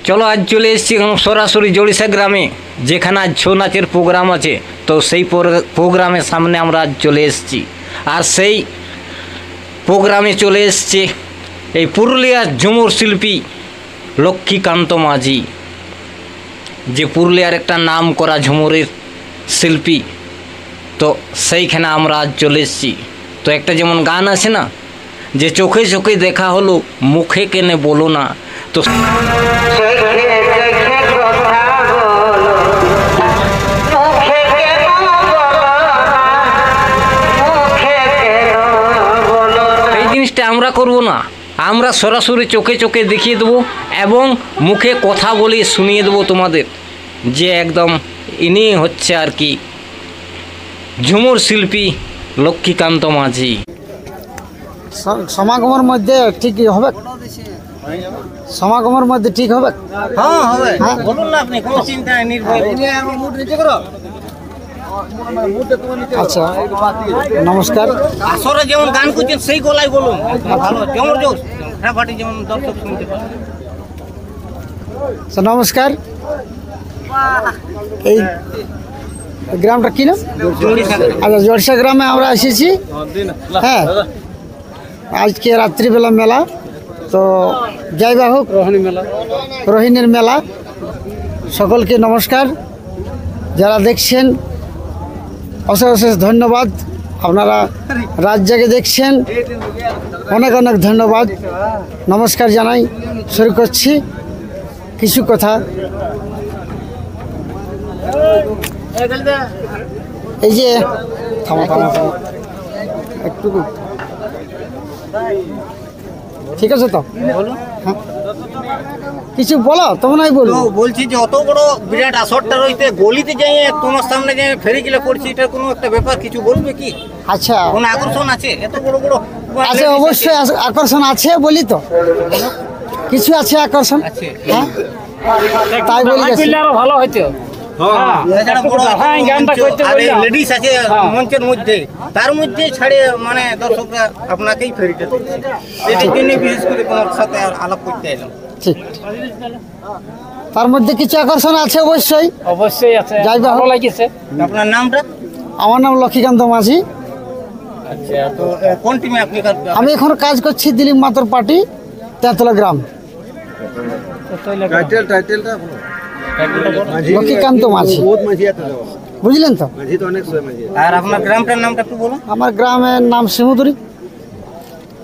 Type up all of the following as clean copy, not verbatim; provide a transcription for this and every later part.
চলো আজ চলে এসেছি সরাসরি জড়িষা গ্রামে, যেখানে আজ ছৌ নাচের প্রোগ্রাম আছে। তো সেই প্রোগ্রামের সামনে আমরা আজ চলে এসেছি, আর সেই প্রোগ্রামে চলে এসছে এই পুরুলিয়ার ঝুমুর শিল্পী লক্ষ্মীকান্ত মাঝি, যে পুরুলিয়ার একটা নাম করা ঝুমুরের শিল্পী। তো সেইখানে আমরা আজ চলে এসেছি। তো একটা যেমন গান আছে না, যে চোখে চোখে দেখা হলো মুখে কেনে বলো না। তো এই জিনিসটা আমরা করব না, আমরা সরাসরি চোখে চোখে দেখিয়ে দেবো এবং মুখে কথা বলে শুনিয়ে দেবো তোমাদের, যে একদম ইনি হচ্ছে আর কি ঝুমুর শিল্পী লক্ষ্মীকান্ত মাঝি। সমাগমের মধ্যে ঠিক হবে, সমাগমের মধ্যে ঠিক হবে। হ্যাঁ হবে, বলুন না আপনি, কোনো চিন্তা নেই, নির্ভয়। আচ্ছা, নমস্কার। আসরে যেমন গান করছেন সেই গলায় বলুন, ভালো যেমন জোর হ্যাঁ ফাটি, যেমন দর্শক শুনতে পারে। নমস্কার। এই গ্রামটা কি নাম? আচ্ছা, জড়িষা গ্রামে আমরা এসেছি। হ্যাঁ, আজকে রাত্রিবেলা মেলা। তো যাই বা হোক, রোহিণীর মেলা। সকলকে নমস্কার, যারা দেখছেন অশেষ অশেষ ধন্যবাদ। আপনারা রাত জেগে দেখছেন, অনেক অনেক ধন্যবাদ, নমস্কার জানাই। শুরু করছি কিছু কথা। এই যে থামা থামা থামা একটু, ঠিক আছে তো বলো। হ্যাঁ, কিছু বলো, তখন আমি বলবো। বলছি যে অত বড় বিরাট আসরটা রইতে গলিতে যাই তোমার সামনে যে ফেরি গেলে পড়ছি, এটা কোনো একটা ব্যাপার কিছু বলবে কি? আচ্ছা, কোনো আকর্ষণ আছে? এত বড় বড় আছে, অবশ্যই আকর্ষণ আছে বলি তো, কিছু আছে আকর্ষণ। হ্যাঁ, তাই বলি ভালো হইতো। লেডিস আছে মঞ্চের মধ্যে, তার মধ্যে ছাড়ে মানে দর্শকরা আপনাকেই ফেরিতে দিচ্ছে। এটার জন্য বিশেষ করে তোমার সাথে আলাপ করতে এলাম। ঠিক, তার মধ্যে কিছু আকর্ষণ আছে, অবশ্যই অবশ্যই আছে। যাই বা ভালো লাগছে। আপনার নামটা? আমার নাম লক্ষ্মীকান্ত মাঝি। আচ্ছা, তো কোন টিমে আপনি? আমি এখন কাজ করছি দিলীপ মাতর পার্টি, তেঁতলা গ্রাম। লক্ষ্মীকান্ত মাঝি, বুঝলেন তো? আর আপনার গ্রামটার নামটা একটু বলুন। আমার গ্রামের নাম শিমুদুরি,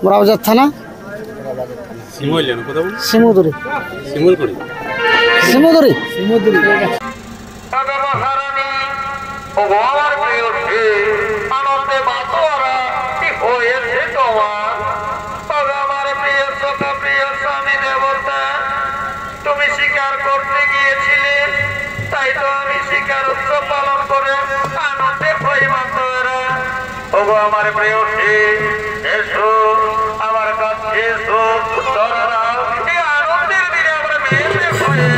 মোরাবাজার থানা। শিমুদুরি, শিমুদুরি, শিমুদুরি। তুমি শিকার করতে গিয়েছিলে, তাই তো আমি শিকার উৎসব পালন করে আনন্দে হই মাতরা। ওগো আমার প্রেয়সী, এসো আমার কাছে এসো, তোরা এই আনন্দের দিনে আমরা মেতে হয়ে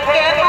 থেকে